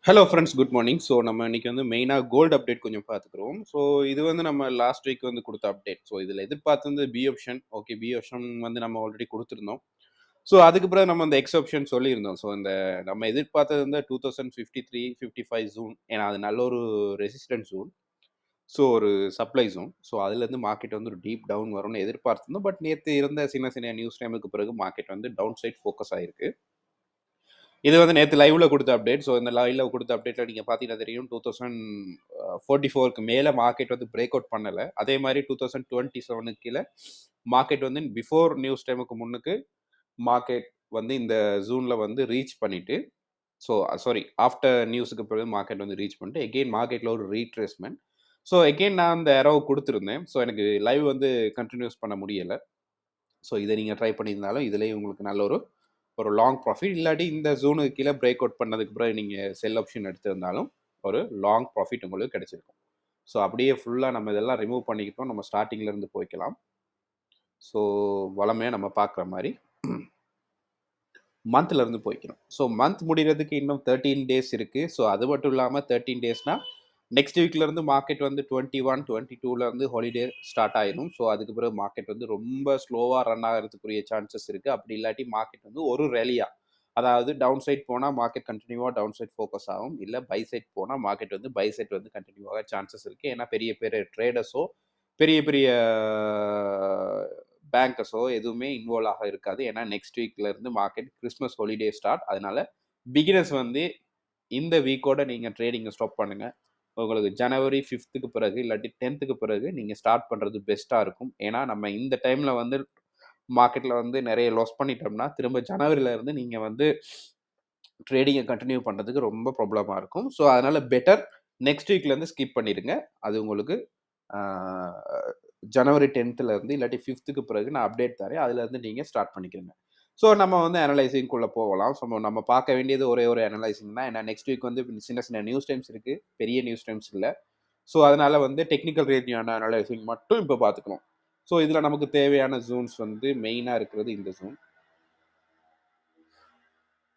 Hello friends, good morning. So நம்ம இன்னைக்கு வந்து மெயினாக கோல்டு அப்டேட் கொஞ்சம் பார்த்துக்குறோம். ஸோ இது வந்து நம்ம லாஸ்ட் வீக் வந்து கொடுத்த அப்டேட். ஸோ இதில் எதிர்பார்த்தது B option. Okay, B option வந்து நம்ம ஆல்ரெடி கொடுத்துருந்தோம். ஸோ அதுக்கு பிறகு நம்ம இந்த எக்ஸ் ஆப்ஷன் சொல்லியிருந்தோம். ஸோ இந்த நம்ம எதிர்பார்த்தது வந்து 2053, 55 ஜூன். ஏன்னா அது நல்ல ஒரு ரெசிஸ்டன்ஸ் ஜூன். ஸோ ஒரு சப்ளை ஜோன். ஸோ அதுலேருந்து மார்க்கெட் வந்து ஒரு டீப் டவுன் வரும்னு எதிர்பார்த்திருந்தோம். பட் நேற்று இருந்த சின்ன சின்ன நியூஸ் டைமுக்கு பிறகு மார்க்கெட் வந்து டவுன் சைட் ஃபோக்கஸ் ஆயிருக்கு. இது வந்து நேற்று லைவ்ல கொடுத்த அப்டேட். ஸோ இந்த லைவ்ல கொடுத்த அப்டேட்ல நீங்கள் பார்த்தீங்கன்னா தெரியும், 2044க்கு மேலே மார்க்கெட் வந்து பிரேக் அவுட் பண்ணலை. அதே மாதிரி 2027 கீழே மார்க்கெட் வந்து பிஃபோர் நியூஸ் டைமுக்கு முன்னுக்கு மார்க்கெட் வந்து இந்த ஜூனில் வந்து ரீச் பண்ணிட்டு, ஸோ சாரி, ஆஃப்டர் நியூஸுக்கு பிறகு மார்க்கெட் வந்து ரீச் பண்ணிட்டு எகெயின் மார்க்கெட்டில் ஒரு ரீட்ரேஸ்மெண்ட். ஸோ எகெயின் நான் அந்த எரோ கொடுத்துருந்தேன். ஸோ எனக்கு லைவ் வந்து கண்டினியூஸ் பண்ண முடியலை. ஸோ இதை நீங்கள் ட்ரை பண்ணியிருந்தாலும் இதுலேயும் உங்களுக்கு நல்ல ஒரு லாங் ப்ராஃபிட், இல்லாட்டி இந்த ஜோனுக்கு கீழே பிரேக் அவுட் பண்ணதுக்கு பிறகு நீங்கள் செல் ஆப்ஷன் எடுத்திருந்தாலும் ஒரு லாங் ப்ராஃபிட் உங்களுக்கு கிடைச்சிருக்கும். ஸோ அப்படியே ஃபுல்லாக நம்ம இதெல்லாம் ரிமூவ் பண்ணிக்கிட்டோம். நம்ம ஸ்டார்டிங்லேருந்து போய்க்கலாம். ஸோ வளமையாக நம்ம பார்க்குற மாதிரி மந்த்லேருந்து போய்க்கணும். ஸோ மந்த் முடிகிறதுக்கு இன்னும் 13 டேஸ் இருக்குது. ஸோ அது மட்டும் இல்லாமல் 13 டேஸ்னால் நெக்ஸ்ட் வீக்லேருந்து மார்க்கெட் வந்து 21, 22லேருந்து ஹாலிடே ஸ்டார்ட் ஆயிடும். ஸோ அதுக்கு பிறகு மார்க்கெட் வந்து ரொம்ப ஸ்லோவாக ரன் ஆகிறதுக்குரிய சான்சஸ் இருக்குது. அப்படி இல்லாட்டி மார்க்கெட் வந்து ஒரு ரேலியாக, அதாவது டவுன் சைட் போனால் மார்க்கெட் கண்டினியூவாக டவுன் சைட் ஃபோக்கஸ் ஆகும். இல்லை பை சைட் போனால் மார்க்கெட் வந்து பை சைட் வந்து கண்டினியூவாக சான்சஸ் இருக்குது. ஏன்னா பெரிய பெரிய ட்ரேடர்ஸோ பெரிய பெரிய பேங்கர்ஸோ எதுவுமே இன்வால்வ் ஆக இருக்காது. ஏன்னா நெக்ஸ்ட் வீக்லேருந்து மார்க்கெட் கிறிஸ்மஸ் ஹாலிடே ஸ்டார்ட். அதனால பிகினர்ஸ் வந்து இந்த வீக்கோட நீங்கள் ட்ரேடிங்கை ஸ்டாப் பண்ணுங்கள். உங்களுக்கு ஜனவரி 5க்கு பிறகு இல்லாட்டி 10க்கு பிறகு நீங்கள் ஸ்டார்ட் பண்ணுறது பெஸ்ட்டாக இருக்கும். ஏன்னா நம்ம இந்த டைமில் வந்து மார்க்கெட்டில் வந்து நிறைய லாஸ் பண்ணிட்டோம்னா திரும்ப ஜனவரியிலேருந்து நீங்கள் வந்து ட்ரேடிங்கை கண்டினியூ பண்ணுறதுக்கு ரொம்ப ப்ராப்ளமாக இருக்கும். ஸோ அதனால் பெட்டர் நெக்ஸ்ட் வீக்லேருந்து ஸ்கிப் பண்ணிடுங்க. அது உங்களுக்கு ஜனவரி 10லேருந்து இல்லாட்டி 5க்கு பிறகு நான் அப்டேட் தரேன். அதுலேருந்து நீங்கள் ஸ்டார்ட் பண்ணிக்கிறேங்க. ஸோ நம்ம வந்து அனலைசிங்குள்ளே போகலாம். ஸோ நம்ம பார்க்க வேண்டியது ஒரே ஒரு அனலைசிங் தான். ஏன்னா நெக்ஸ்ட் வீக் வந்து சின்ன சின்ன நியூஸ் டைம்ஸ் இருக்குது, பெரிய நியூஸ் டைம்ஸ் இல்லை. ஸோ அதனால் வந்து டெக்னிக்கல் ரீதியான அனலைசிங் மட்டும் இப்போ பார்த்துக்கணும். ஸோ இதில் நமக்கு தேவையான ஜோன்ஸ் வந்து மெயினாக இருக்கிறது இந்த ஜோன்.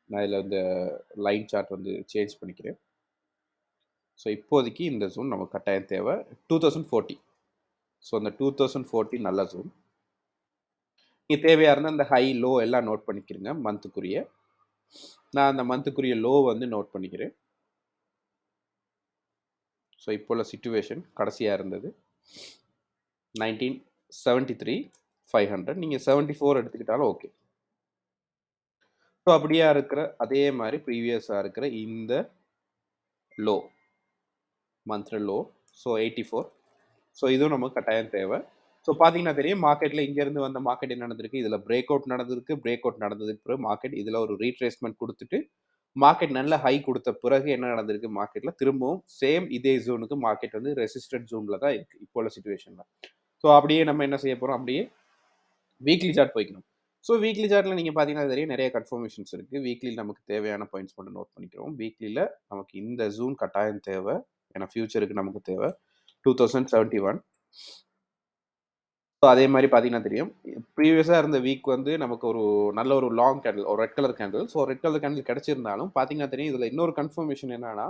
நான் இதில் இந்த லைன் சார்ட் வந்து சேஞ்ச் பண்ணிக்கிறேன். ஸோ இப்போதைக்கு இந்த ஜோன் நமக்கு கட்டாயம் தேவை 2040. ஸோ அந்த 2040 நல்ல ஜோன். நீங்கள் தேவையாக இருந்தால் இந்த ஹை லோ எல்லாம் நோட் பண்ணிக்கிறேங்க. மந்த்துக்குரிய நான் அந்த மந்த்துக்குரிய லோ வந்து நோட் பண்ணிக்கிறேன். ஸோ இப்போ உள்ள சிச்சுவேஷன் கடைசியாக இருந்தது 1973 500. நீங்கள் 74 எடுத்துக்கிட்டாலும் ஓகே. ஸோ அப்படியே இருக்கிற அதே மாதிரி ப்ரீவியஸாக இருக்கிற இந்த low, monthly low, so 84. So இதுவும் நமக்கு கட்டாயம் தேவை. ஸோ பார்த்தீங்கன்னா தெரியும், மார்க்கெட்டில் இங்கேருந்து வந்த மார்க்கெட் என்ன நடந்திருக்கு, இதில் பிரேக் அவுட் நடந்திருக்கு. பிரேக் அவுட் நடந்ததுக்கு பிறகு மார்க்கெட் இதில் ஒரு ரீட்ரேஸ்மெண்ட் கொடுத்துட்டு மார்க்கெட் நல்ல ஹை கொடுத்த பிறகு என்ன நடந்திருக்கு, மார்க்கெட்டில் திரும்பவும் சேம் இதே ஜோனுக்கு மார்க்கெட் வந்து ரெசிஸ்டன்ட் ஜோனில் தான் இருக்குது இப்போ உள்ள சிச்சுவேஷனில். ஸோ அப்படியே நம்ம என்ன செய்ய போகிறோம், அப்படியே வீக்லி சார்ட் போய்க்கணும். ஸோ வீக்லி சார்ட்டில் நீங்கள் பார்த்தீங்கன்னா தெரியும், நிறைய கன்ஃபர்மேஷன்ஸ் இருக்குது. வீக்லியில் நமக்கு தேவையான பாயிண்ட்ஸ் மட்டும் நோட் பண்ணிக்கிறோம். வீக்லியில் நமக்கு இந்த ஜூன் கட்டாயம் தேவை. ஏன்னா ஃபியூச்சருக்கு நமக்கு தேவை 2071. ஸோ அதே மாதிரி பார்த்தீங்கன்னா தெரியும், ப்ரீவியஸாக இருந்த வீக் வந்து நமக்கு ஒரு நல்ல ஒரு லாங் கேண்டில், ஒரு red colour candle. So red colour candle கிடச்சிருந்தாலும் பார்த்தீங்கன்னா தெரியும், இதில் இன்னொரு கன்ஃபர்மேஷன் என்னன்னா,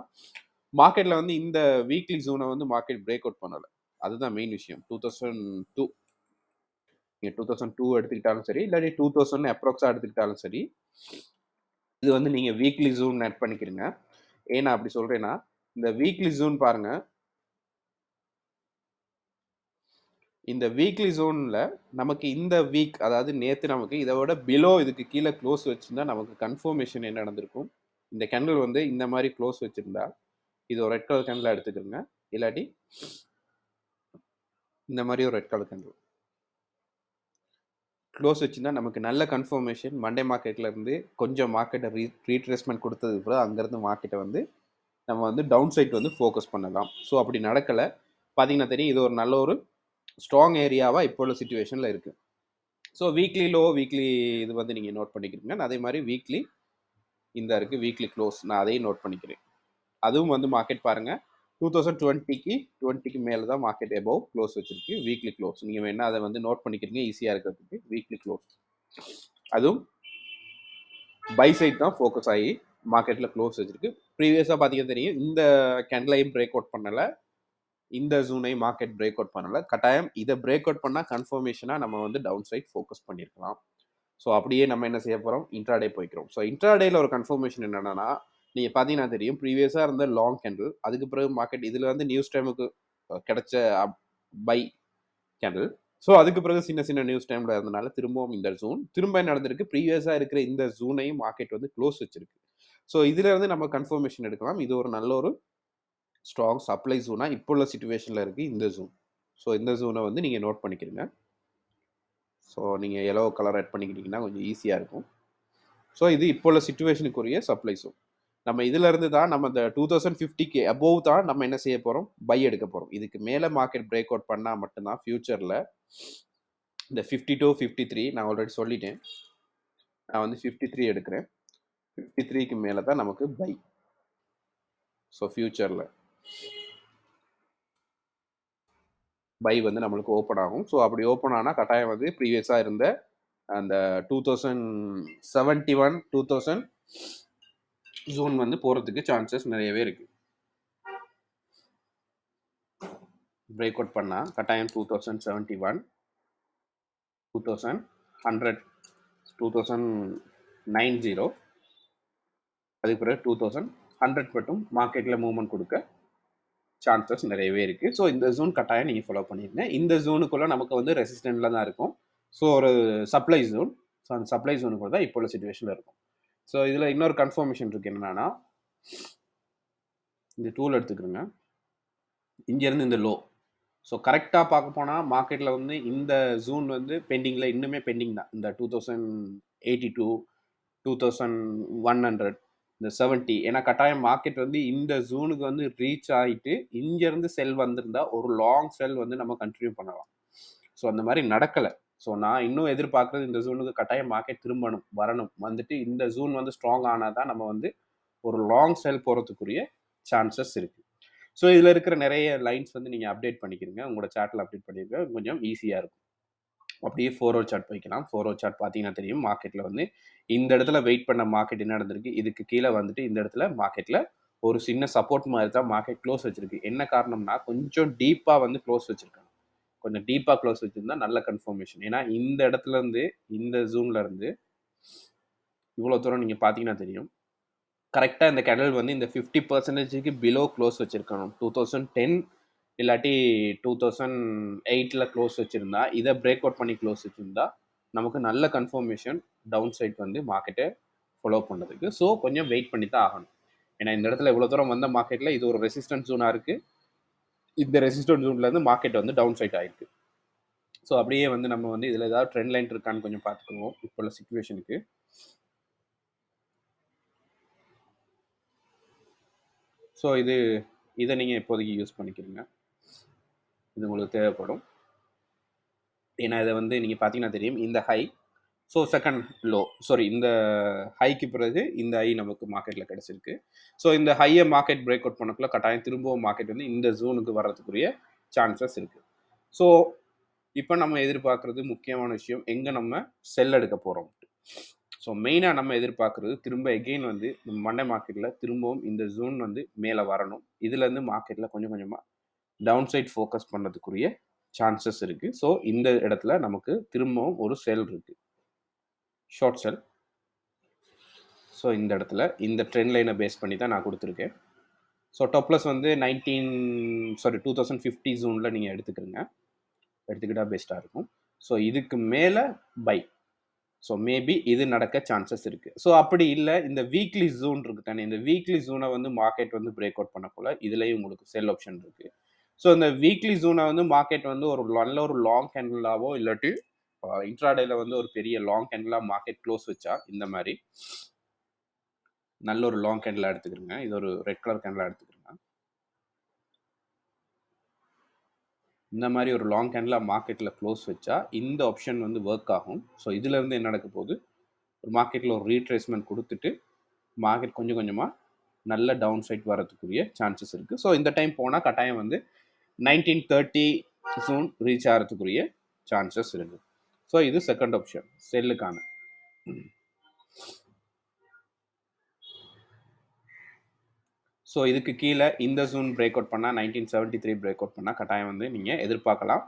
மார்க்கெட்டில் வந்து இந்த வீக்லி ஜோனை வந்து மார்க்கெட் பிரேக் அவுட் பண்ணலை. அதுதான் மெயின் விஷயம். 2002 நீங்கள் 2002 எடுத்துக்கிட்டாலும் சரி, இல்லாட்டி 2000 அப்ராக்ஸாக எடுத்துக்கிட்டாலும் சரி, இது வந்து நீங்கள் வீக்லி ஜோன் நெட் பண்ணிக்கிறீங்க. ஏன்னா அப்படி சொல்கிறேன்னா, இந்த வீக்லி ஜோன் பாருங்கள், இந்த வீக்லி ஜோனில் நமக்கு இந்த வீக், அதாவது நேற்று நமக்கு இதை விட பிலோ இதுக்கு கீழே க்ளோஸ் வச்சுருந்தா நமக்கு கன்ஃபர்மேஷன் என்ன நடந்திருக்கும், இந்த கேண்டில் வந்து இந்த மாதிரி க்ளோஸ் வச்சுருந்தா இது ஒரு ரெட் கலர் கேண்டில் எடுத்துக்கிறோங்க. இல்லாட்டி இந்த மாதிரி ஒரு ரெட் கலர் கேண்டில் க்ளோஸ் வச்சுருந்தா நமக்கு நல்ல கன்ஃபர்மேஷன். மண்டே மார்க்கெட்லேருந்து கொஞ்சம் மார்க்கெட்டை ரீட்ரேஸ்மெண்ட் கொடுத்ததுக்கு பிறகு அங்கேருந்து மார்க்கெட்டை வந்து நம்ம வந்து டவுன் சைட் வந்து ஃபோக்கஸ் பண்ணலாம். ஸோ அப்படி நடக்கலை. பார்த்தீங்கன்னா தெரியும், இது ஒரு நல்ல ஒரு ஸ்ட்ராங் ஏரியாவாக இப்போ உள்ள சிச்சுவேஷனில் இருக்குது. ஸோ வீக்லி லோ, வீக்லி இது வந்து நீங்கள் நோட் பண்ணிக்கிறீங்க. அதே மாதிரி வீக்லி இந்த இருக்குது, வீக்லி க்ளோஸ், நான் அதையும் நோட் பண்ணிக்கிறேன். அதுவும் வந்து மார்க்கெட் பாருங்கள், 2020க்கு மேலே தான் மார்க்கெட் எபோவ் க்ளோஸ் வச்சுருக்கு. வீக்லி க்ளோஸ் நீங்கள் வேணால் அதை வந்து நோட் பண்ணிக்கிறீங்க ஈஸியாக இருக்கிறதுக்கு. வீக்லி க்ளோஸ் அதுவும் பை சைட் தான் ஃபோக்கஸ் ஆகி மார்க்கெட்டில் க்ளோஸ் வச்சிருக்கு. ப்ரீவியஸாக பார்த்தீங்கன்னா தெரியும், இந்த கேண்டலையும் பிரேக் அவுட் பண்ணலை, இந்த ஜூனை மார்க்கெட் பிரேக் அவுட் பண்ணலை. கட்டாயம் இதை பிரேக் அவுட் பண்ணால் கன்ஃபர்மேஷனாக நம்ம வந்து டவுன் சைட் ஃபோக்கஸ் பண்ணியிருக்கலாம். ஸோ அப்படியே நம்ம என்ன செய்ய போகிறோம், இன்ட்ராடே போய்க்கிறோம். ஸோ இன்ட்ராடேயில் ஒரு கன்ஃபர்மேஷன் என்னென்னா, நீங்கள் பார்த்தீங்கன்னா தெரியும், ப்ரீவியஸாக இருந்த லாங் கேண்டில், அதுக்கு பிறகு மார்க்கெட் இதில் வந்து நியூஸ் டைமுக்கு கிடைச்ச பை கேண்டில். ஸோ அதுக்கு பிறகு சின்ன சின்ன நியூஸ் டைமில் இருந்தனால திரும்பவும் இந்த ஜூன் திரும்ப என்ன நடந்திருக்கு, ப்ரீவியஸாக இருக்கிற இந்த ஜூனையும் மார்க்கெட் வந்து க்ளோஸ் வச்சிருக்கு. ஸோ இதில் இருந்து நம்ம கன்ஃபர்மேஷன் எடுக்கலாம். இது ஒரு நல்ல ஒரு ஸ்ட்ராங் சப்ளை ஜூனாக இப்போ உள்ள சிச்சுவேஷனில் இருக்குது இந்த ஜூன். ஸோ இந்த ஜூனை வந்து நீங்கள் நோட் பண்ணிக்கிறீங்க. ஸோ நீங்கள் எல்லோ கலர் ஆட் பண்ணிக்கிட்டிங்கன்னா கொஞ்சம் ஈஸியாக இருக்கும். ஸோ இது இப்போ உள்ள சிச்சுவேஷனுக்குரிய சப்ளை ஜோன். நம்ம இதில் இருந்து தான் நம்ம இந்த 2050க்கு அபோவ் தான் நம்ம என்ன செய்ய போகிறோம், பை எடுக்க போகிறோம். இதுக்கு மேலே மார்க்கெட் பிரேக் அவுட் பண்ணால் மட்டும்தான் ஃபியூச்சரில் இந்த 52 53 நான் ஆல்ரெடி சொல்லிட்டேன், நான் வந்து 53 எடுக்கிறேன். 53க்கு மேலே தான் நமக்கு பை. ஸோ ஃபியூச்சரில் பை வந்து நம்மளுக்கு ஓப்பன் ஆகும். ஸோ அப்படி ஓப்பன் ஆனால் கட்டாயம் வந்து ப்ரீவியஸாக இருந்த அந்த 2071 2000 ஜோன் வந்து போகிறதுக்கு சான்சஸ் நிறையவே இருக்குது. பிரேக் அவுட் பண்ணால் கட்டாயம் 2071 2100 2090 அதுக்கு பிறகு 2100 மட்டும் மார்க்கெட்டில் மூவ்மெண்ட் கொடுக்க சான்சஸ் நிறையவே இருக்குது. ஸோ இந்த ஜோன் கட்டாயம் நீங்கள் ஃபாலோ பண்ணிடுங்க. இந்த ஜோனுக்குள்ளே நமக்கு வந்து ரெசிஸ்டன்ட்டில் தான் இருக்கும். ஸோ ஒரு சப்ளை ஜோன். ஸோ அந்த சப்ளை ஜோனுக்குள்ள தான் இப்போ உள்ள சிச்சுவேஷனில் இருக்கும். ஸோ இதில் இன்னொரு கன்ஃபர்மேஷன் இருக்குது என்னென்னா, இந்த டூல் எடுத்துக்கிறோங்க, இங்கேருந்து இந்த லோ. ஸோ கரெக்டாக பார்க்க போனால் மார்க்கெட்டில் வந்து இந்த ஜூன் வந்து பெண்டிங்கில் இன்னுமே பெண்டிங் தான். இந்த 2082 2100 இந்த 70 ஏன்னா கட்டாயம் மார்க்கெட் வந்து இந்த ஜூனுக்கு வந்து ரீச் ஆகிட்டு இங்கேருந்து செல் வந்திருந்தா ஒரு லாங் செல் வந்து நம்ம கண்டினியூ பண்ணலாம். ஸோ அந்த மாதிரி நடக்கலை. ஸோ நான் இன்னும் எதிர்பார்க்குறது இந்த ஜூனுக்கு கட்டாயம் மார்க்கெட் திரும்பணும், வரணும், வந்துட்டு இந்த ஜூன் வந்து ஸ்ட்ராங் ஆனால் தான் நம்ம வந்து ஒரு லாங் செல் போகிறதுக்குரிய சான்சஸ் இருக்குது. ஸோ இதில் இருக்கிற நிறைய லைன்ஸ் வந்து நீங்கள் அப்டேட் பண்ணிக்கிறீங்க, உங்களோட சார்ட்டில் அப்டேட் பண்ணியிருக்க கொஞ்சம் ஈஸியாக இருக்கும். அப்படியே 4 ஹவர் சார்ட் வைக்கலாம். 4 ஹவர் சார்ட் பார்த்தீங்கன்னா தெரியும், மார்க்கெட்டில் வந்து இந்த இடத்துல வெயிட் பண்ண மார்க்கெட் என்ன நடந்திருக்கு, இதுக்கு கீழே வந்துட்டு இந்த இடத்துல மார்க்கெட்டில் ஒரு சின்ன சப்போர்ட் மாதிரி தான் மார்க்கெட் க்ளோஸ் வச்சிருக்கு. என்ன காரணம்னா கொஞ்சம் டீப்பாக வந்து க்ளோஸ் வச்சிருக்காங்க. கொஞ்சம் டீப்பாக க்ளோஸ் வச்சிருந்தா நல்ல கன்ஃபர்மேஷன். ஏன்னா இந்த இடத்துல இருந்து இந்த ஜூன்ல இருந்து இவ்வளோ தூரம் நீங்கள் பார்த்தீங்கன்னா தெரியும், கரெக்டாக இந்த கேண்டல் வந்து இந்த 50% பிலோ க்ளோஸ் வச்சிருக்கணும். 2010 இல்லாட்டி 2008 க்ளோஸ் வச்சுருந்தா, இதை பிரேக் அவுட் பண்ணி க்ளோஸ் வச்சுருந்தா நமக்கு நல்ல கன்ஃபர்மேஷன் டவுன் சைட் வந்து மார்க்கெட்டை ஃபாலோ பண்ணுறதுக்கு. ஸோ கொஞ்சம் வெயிட் பண்ணி தான் ஆகணும். ஏன்னா இந்த இடத்துல இவ்வளோ தூரம் வந்த மார்க்கெட்டில் இது ஒரு ரெசிஸ்டன்ஸ் ஜோனாக இருக்குது. இந்த ரெசிஸ்டன்ஸ் ஜோன்லேருந்து மார்க்கெட் வந்து டவுன் சைட் ஆகிருக்கு. ஸோ அப்படியே வந்து நம்ம வந்து இதில் ஏதாவது ட்ரெண்ட் லைன் இருக்கான்னு கொஞ்சம் பார்த்துக்குவோம் இப்போ உள்ள சிச்சுவேஷனுக்கு. ஸோ இதை நீங்கள் இப்போதைக்கு யூஸ் பண்ணிக்கிறீங்க, இது உங்களுக்கு தேவைப்படும். ஏன்னா இதை வந்து நீங்கள் பார்த்தீங்கன்னா தெரியும், இந்த high, so second low, sorry இந்த ஹைக்கு பிறகு இந்த ஹை நமக்கு மார்க்கெட்டில் கிடச்சிருக்கு. ஸோ இந்த ஹையை மார்க்கெட் பிரேக் அவுட் பண்ணக்குள்ள கட்டாயம் திரும்பவும் மார்க்கெட் வந்து இந்த ஜோனுக்கு வர்றதுக்குரிய சான்சஸ் இருக்குது. ஸோ இப்போ நம்ம எதிர்பார்க்குறது முக்கியமான விஷயம், எங்கே நம்ம செல் எடுக்க போகிறோம். ஸோ மெயினாக நம்ம எதிர்பார்க்குறது திரும்ப எகெயின் வந்து மண்டே மார்க்கெட்டில் திரும்பவும் இந்த ஜோன் வந்து மேலே வரணும். இதுலேருந்து மார்க்கெட்டில் கொஞ்சம் கொஞ்சமாக டவுன் சைட் ஃபோக்கஸ் பண்ணுறதுக்குரிய சான்சஸ் இருக்குது. ஸோ இந்த இடத்துல நமக்கு திரும்பவும் ஒரு செல் இருக்குது, ஷார்ட் செல். ஸோ இந்த இடத்துல இந்த ட்ரெண்ட் லைனை பேஸ் பண்ணி தான் நான் கொடுத்துருக்கேன். ஸோ டாப்லஸ் வந்து 2050 ஜோனில் நீங்கள் எடுத்துக்கிட்டால் பெஸ்ட்டாக இருக்கும். ஸோ இதுக்கு மேலே பை. ஸோ மேபி இது நடக்க சான்சஸ் இருக்குது. ஸோ அப்படி இல்லை, இந்த வீக்லி ஜோன் இருக்குது தானே, இந்த வீக்லி ஜோனை வந்து மார்க்கெட் வந்து பிரேக் அவுட் பண்ணக்குள்ள இதுலேயும் உங்களுக்கு செல் ஆப்ஷன் இருக்குது. ஸோ இந்த வீக்லி ஜோனை வந்து மார்க்கெட் வந்து ஒரு நல்ல ஒரு லாங் கேண்டிலாவோ இல்லாட்டி இன்ட்ராடேல வந்து ஒரு பெரிய லாங் கேண்டிலாக மார்க்கெட் க்ளோஸ் வச்சா இந்த மாதிரி நல்ல ஒரு லாங் கேண்டிலாக எடுத்துக்கிறேங்க. இது ஒரு ரெட் கலர் கேண்டிலாக எடுத்துக்கிறேங்க. இந்த மாதிரி ஒரு லாங் கேண்டிலாக மார்க்கெட்டில் க்ளோஸ் வச்சா இந்த ஆப்ஷன் வந்து ஒர்க் ஆகும். ஸோ இதுலேருந்து என்ன நடக்க போகுது, ஒரு மார்க்கெட்டில் ஒரு ரீட்ரேஸ்மெண்ட் கொடுத்துட்டு மார்க்கெட் கொஞ்சம் கொஞ்சமாக நல்ல டவுன் சைட் வரதுக்குரிய சான்சஸ் இருக்குது. ஸோ இந்த டைம் போனால் கட்டாயம் வந்து 1930 ஜூன் ரீச் ஆகிறதுக்குரிய சான்சஸ் இருக்குது. ஸோ இது செகண்ட் ஆப்ஷன் செல்லுக்கான. ஸோ இதுக்கு கீழே இந்த ஜூன் பிரேக் அவுட் பண்ணால் 1973 பிரேக் அவுட் பண்ணால் கட்டாயம் வந்து நீங்கள் எதிர்பார்க்கலாம்.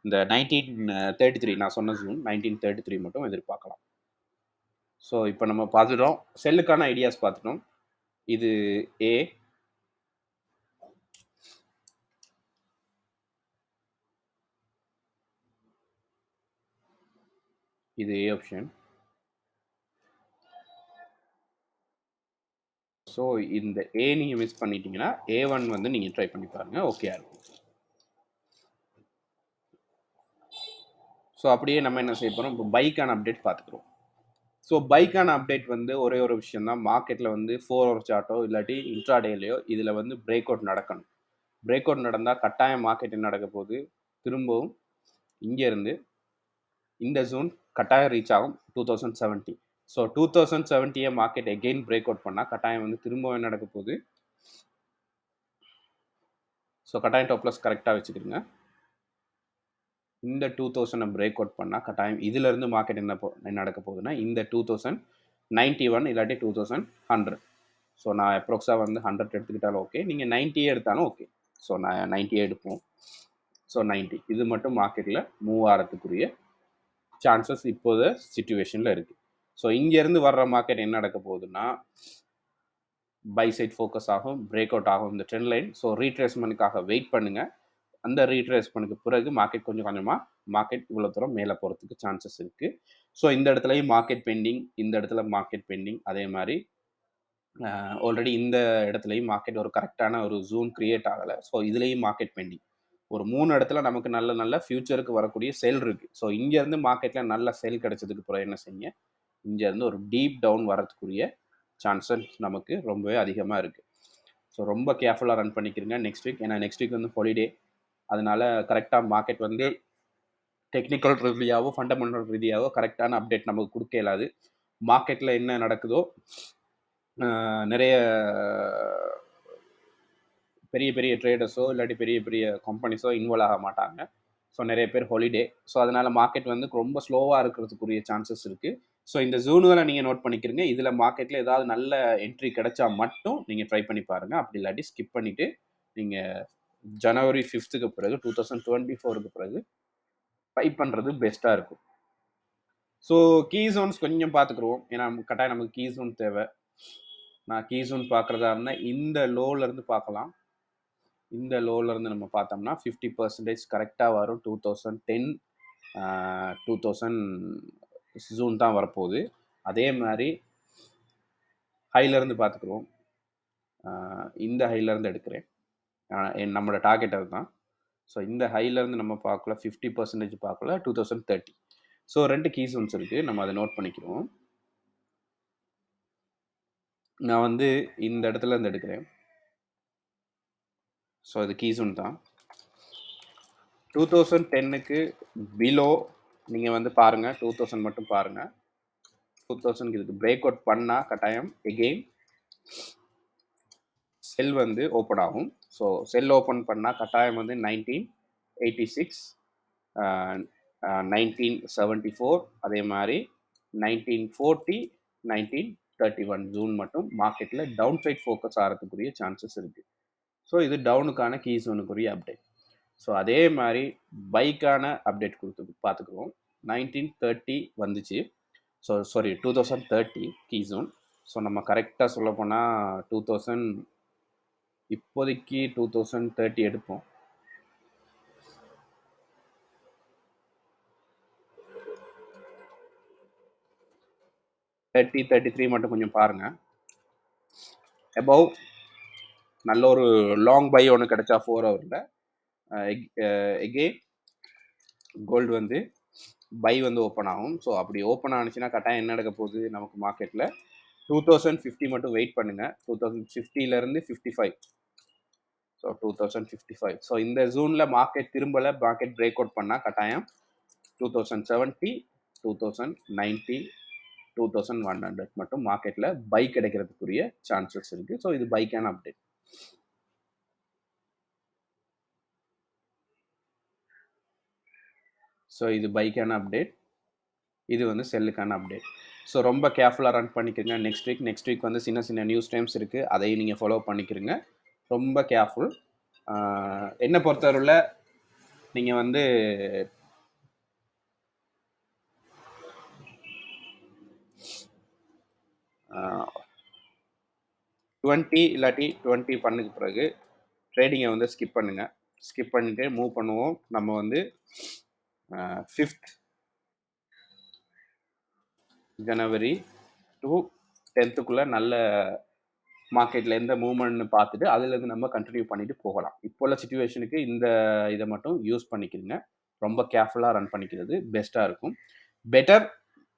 இந்த 1933 நான் சொன்ன ஜூன் 1933 மட்டும் எதிர்பார்க்கலாம். ஸோ இப்போ நம்ம பார்த்துட்டோம், செல்லுக்கான ஐடியாஸ் பார்த்துட்டோம். இது ஏ, இது ஏ ஆப்ஷன். ஸோ இந்த ஏ நீங்கள் மிஸ் பண்ணிட்டீங்கன்னா A1 வந்து நீங்கள் ட்ரை பண்ணி பாருங்கள், ஓகே இருக்கும். ஸோ அப்படியே நம்ம என்ன செய்ய போகிறோம், இப்போ பைக்கான அப்டேட் பார்த்துக்குறோம். ஸோ பைக்கான அப்டேட் வந்து ஒரே ஒரு விஷயம் தான், மார்க்கெட்டில் வந்து 4 ஹவர் சார்ட்டோ இல்லாட்டி இன்ட்ராடேலையோ இதில் வந்து பிரேக் அவுட் நடக்கணும். பிரேக் அவுட் நடந்தால் கட்டாயம் மார்க்கெட் என்ன நடக்க போகுது, திரும்பவும் இங்கேருந்து இந்த ஜோன் கட்டாயம் ரீச் ஆகும் 2070. So 2070 market again break out பண்ணால் கட்டாயம் வந்து திரும்பவும் என்ன நடக்க போகுது. ஸோ கட்டாயம் டாப் லாஸ் கரெக்டாக வச்சுக்கிடுங்க. இந்த 2000 பிரேக் அவுட் பண்ணால் கட்டாயம் இதிலிருந்து மார்க்கெட் என்ன நடக்க போகுதுன்னா இந்த 2091 இல்லாட்டி 2100. ஸோ நான் அப்ராக்ஸாக வந்து 100 எடுத்துக்கிட்டாலும் ஓகே, நீங்கள் 90 எடுத்தாலும் ஓகே. ஸோ நான் 90 எடுப்போம். ஸோ 90 இது மட்டும் மார்க்கெட்டில் மூவ் ஆகிறதுக்குரிய சான்சஸ் இப்போது சிச்சுவேஷனில் இருக்குது. ஸோ இங்கேருந்து வர்ற மார்க்கெட் என்ன நடக்க போகுதுன்னா பை சைட் ஃபோக்கஸ் ஆகும், பிரேக் அவுட் ஆகும் இந்த ட்ரெண்ட் லைன். ஸோ ரீட்ரேஸ்மெண்ட்டுக்காக வெயிட் பண்ணுங்கள். அந்த ரீட்ரேஸ்மெண்ட்டுக்கு பிறகு மார்க்கெட் கொஞ்சம் கொஞ்சமாக மார்க்கெட் இவ்வளோ தூரம் மேலே போகிறதுக்கு சான்சஸ் இருக்குது. ஸோ இந்த இடத்துலையும் மார்க்கெட் பெண்டிங், இந்த இடத்துல மார்க்கெட் பெண்டிங், அதே மாதிரி ஆல்ரெடி இந்த இடத்துலையும் மார்க்கெட் ஒரு கரெக்டான ஒரு ஜூன் கிரியேட் ஆகலை. ஸோ இதுலேயும் மார்க்கெட் பெண்டிங். ஒரு 3 இடத்துல நமக்கு நல்ல நல்ல ஃபியூச்சருக்கு வரக்கூடிய செல் இருக்குது. ஸோ இங்கேருந்து மார்க்கெட்டில் நல்ல செல் கிடைச்சதுக்கு பிறகு என்ன செய்யுங்க, இங்கேருந்து ஒரு டீப் டவுன் வரதுக்குரிய சான்சஸ் நமக்கு ரொம்பவே அதிகமாக இருக்குது. ஸோ ரொம்ப கேர்ஃபுல்லாக ரன் பண்ணிக்கிறங்க நெக்ஸ்ட் வீக். ஏன்னா நெக்ஸ்ட் வீக் வந்து ஹாலிடே, அதனால கரெக்டாக மார்க்கெட் வந்து டெக்னிக்கல் ரீதியாகவோ ஃபண்டமெண்டல் ரீதியாகவோ கரெக்டான அப்டேட் நமக்கு கொடுக்க இயலாது. மார்க்கெட்டில் என்ன நடக்குதோ நிறைய பெரிய பெரிய ட்ரேடர்ஸோ இல்லாட்டி பெரிய பெரிய கம்பெனிஸோ இன்வால்வ் ஆக மாட்டாங்க. ஸோ நிறைய பேர் ஹாலிடே. ஸோ அதனால் மார்க்கெட் வந்து ரொம்ப ஸ்லோவாக இருக்கிறதுக்குரிய சான்சஸ் இருக்குது. ஸோ இந்த ஜூனுகளை நீங்கள் நோட் பண்ணிக்கிறீங்க. இதில் மார்க்கெட்டில் ஏதாவது நல்ல என்ட்ரி கிடைச்சா மட்டும் நீங்கள் ட்ரை பண்ணி பாருங்கள். அப்படி இல்லாட்டி ஸ்கிப் பண்ணிவிட்டு நீங்கள் ஜனவரி 5க்கு பிறகு 2024க்கு பிறகு ட்ரை பண்ணுறது பெஸ்ட்டாக இருக்கும். ஸோ கீ ஜோன்ஸ் கொஞ்சம் பார்த்துக்குருவோம். ஏன்னா கட்டாயம் நமக்கு கீ ஜோன் தேவை. நான் கீ ஜோன் பார்க்குறதா இருந்தால் இந்த லோலேருந்து பார்க்கலாம். இந்த லோலேருந்து நம்ம பார்த்தோம்னா 50% கரெக்டாக வரும். 2010 2000 ஜூன் தான் வரப்போகுது. அதே மாதிரி ஹைலேருந்து பார்த்துக்குருவோம். இந்த ஹைலேருந்து எடுக்கிறேன். நம்மளோட டார்கெட் அதுதான். ஸோ இந்த ஹைலேருந்து நம்ம பார்க்கல, 50% பார்க்கல, 2030. ஸோ 2 கீ ஜோன்ஸ் இருக்குது, நம்ம அதை நோட் பண்ணிக்கிறோம். நான் வந்து இந்த இடத்துல இருந்து எடுக்கிறேன். ஸோ இது கீ ஜோன் தான். 2010க்கு பிலோ நீங்கள் வந்து பாருங்கள், 2000 மட்டும் பாருங்கள். 2000 இதுக்கு பிரேக் அவுட் பண்ணால் கட்டாயம் எகெயின் செல் வந்து ஓப்பன் ஆகும். ஸோ செல் ஓப்பன் பண்ணால் கட்டாயம் வந்து 1986, 1974, அதே மாதிரி 1940, 1931 ஜூன் மட்டும் மார்க்கெட்டில் டவுன் சைட் ஃபோக்கஸ் ஆகிறதுக்குரிய சான்சஸ் இருக்குது. ஸோ இது டவுனுக்கான கீ ஜோனுக்குரிய அப்டேட். ஸோ அதே மாதிரி பைக்கான அப்டேட் கொடுத்து பார்த்துக்குவோம். 1930 வந்துச்சு. So sorry 2030 key zone. So நம்ம கரெக்டாக சொல்ல போனால் 2000 இப்போதைக்கு 2030 எடுப்போம். தேர்ட்டி 33 மட்டும் கொஞ்சம் பாருங்கள். அபவ் நல்ல ஒரு லாங் பை ஒன்று கிடைச்சா 4 ஹவரில் எகெயின் கோல்டு வந்து பை வந்து ஓப்பன் ஆகும். ஸோ அப்படி ஓப்பன் ஆனிச்சுன்னா கட்டாயம் என்ன நடக்க போகுது நமக்கு மார்க்கெட்டில் 2050 மட்டும் வெயிட் பண்ணுங்கள். 2050லேருந்து 55. ஸோ 2055. ஸோ இந்த ஜூனில் மார்க்கெட் திரும்பலை, மார்க்கெட் பிரேக் அவுட் பண்ணால் கட்டாயம் 2070, 2090, 2100 மட்டும் மார்க்கெட்டில் பை கிடைக்கிறதுக்குரிய சான்சஸ் இருக்குது. ஸோ இது பைக்கான அப்டேட். ஸோ இது பைக்கான அப்டேட். இது வந்து செல்லுக்கான அப்டேட். ஸோ ரொம்ப கேர்ஃபுல்லா ரன் பண்ணிக்கங்க. நெக்ஸ்ட் வீக் வந்து சின்ன நியூஸ் டைம்ஸ் இருக்கு. அதையும் நீங்க ஃபாலோ பண்ணிக்கிறங்க. ரொம்ப கேர்ஃபுல். என்ன பொறுத்தவரையில நீங்க வந்து 20 இல்லாட்டி 20 பண்ணதுக்கு பிறகு ட்ரேடிங்கை வந்து ஸ்கிப் பண்ணுங்க. ஸ்கிப் பண்ணிட்டு மூவ் பண்ணுவோம். நம்ம வந்து 5th ஜனவரி டு 10th நல்ல மார்க்கெட்டில் எந்த மூவ்மெண்ட்னு பார்த்துட்டு அதுலேருந்து நம்ம கண்டினியூ பண்ணிட்டு போகலாம். இப்போ உள்ள சுச்சுவேஷனுக்கு இந்த இதை மட்டும் யூஸ் பண்ணிக்கிறங்க. ரொம்ப கேர்ஃபுல்லாக ரன் பண்ணிக்கிறது பெஸ்ட்டாக இருக்கும். பெட்டர்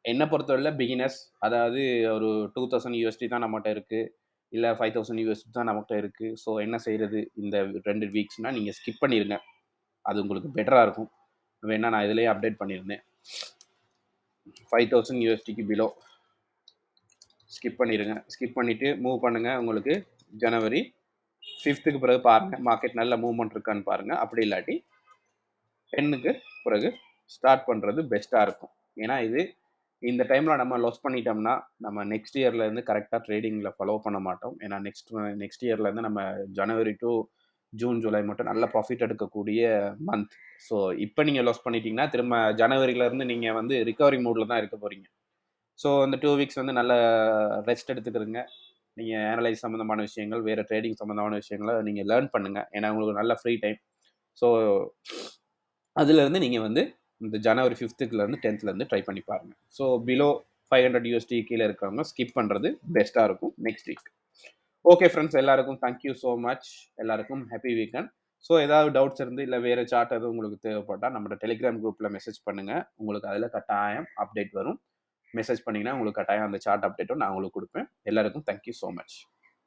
என்னை பொறுத்தவரையில் பிகினர்ஸ், அதாவது ஒரு 2000 USD தான் நம்மகிட்ட இருக்குது, இல்லை 5000 USD தான் நம்மகிட்ட இருக்குது. ஸோ என்ன செய்கிறது, இந்த 2 வீக்ஸ்னால் நீங்கள் ஸ்கிப் பண்ணிடுங்க. அது உங்களுக்கு பெட்டராக இருக்கும். வேணா நான் இதிலேயே அப்டேட் பண்ணியிருந்தேன். 5000 USDக்கு பிலோ ஸ்கிப் பண்ணிடுங்க. ஸ்கிப் பண்ணிவிட்டு மூவ் பண்ணுங்கள். உங்களுக்கு ஜனவரி 5th பிறகு பாருங்கள் மார்க்கெட் நல்ல மூவ்மெண்ட் இருக்கான்னு பாருங்கள். அப்படி இல்லாட்டி 10க்கு பிறகு ஸ்டார்ட் பண்ணுறது பெஸ்ட்டாக இருக்கும். ஏன்னா இது இந்த டைமில் நம்ம லாஸ் பண்ணிட்டோம்னா நம்ம நெக்ஸ்ட் இயர்லேருந்து கரெக்டாக ட்ரேடிங்கில் ஃபாலோ பண்ண மாட்டோம். ஏன்னா நெக்ஸ்ட் இயர்லேருந்து நம்ம ஜனவரி டு ஜூன் ஜூலை மட்டும் நல்ல ப்ராஃபிட் எடுக்கக்கூடிய மந்த். ஸோ இப்போ நீங்கள் லாஸ் பண்ணிட்டீங்கன்னா திரும்ப ஜனவரியிலேருந்து நீங்கள் வந்து ரிகவரி மூடில் தான் இருக்க போகிறீங்க. ஸோ இந்த 2 வீக்ஸ் வந்து நல்ல ரெஸ்ட் எடுத்துக்கிறங்க. நீங்கள் அனலைஸ் சம்மந்தமான விஷயங்கள், வேறு ட்ரேடிங் சம்மந்தமான விஷயங்களை நீங்கள் லேர்ன் பண்ணுங்கள். ஏன்னா உங்களுக்கு நல்ல ஃப்ரீ டைம். ஸோ அதுலேருந்து நீங்கள் வந்து இந்த ஜனவரி 5th 10th ட்ரை பண்ணி பாருங்கள். ஸோ பிலோ 500 USD கீழே இருக்கிறவங்க ஸ்கிப் பண்ணுறது பெஸ்ட்டாக இருக்கும் நெக்ஸ்ட் வீக். ஓகே ஃப்ரெண்ட்ஸ், எல்லாருக்கும் தேங்க்யூ ஸோ மச். எல்லாருக்கும் ஹாப்பி வீக்கெண்ட். ஸோ ஏதாவது டவுட்ஸ் இருந்து இல்லை வேறு சார்ட் எதுவும் உங்களுக்கு தேவைப்பட்டால் நம்மளோட டெலிகிராம் குரூப்பில் மெசேஜ் பண்ணுங்கள். உங்களுக்கு அதில் கட்டாயம் அப்டேட் வரும். மெசேஜ் பண்ணிங்கன்னா உங்களுக்கு கட்டாயம் அந்த சார்ட் அப்டேட்டும் நான் உங்களுக்கு கொடுப்பேன். எல்லாருக்கும் தேங்க்யூ ஸோ மச்.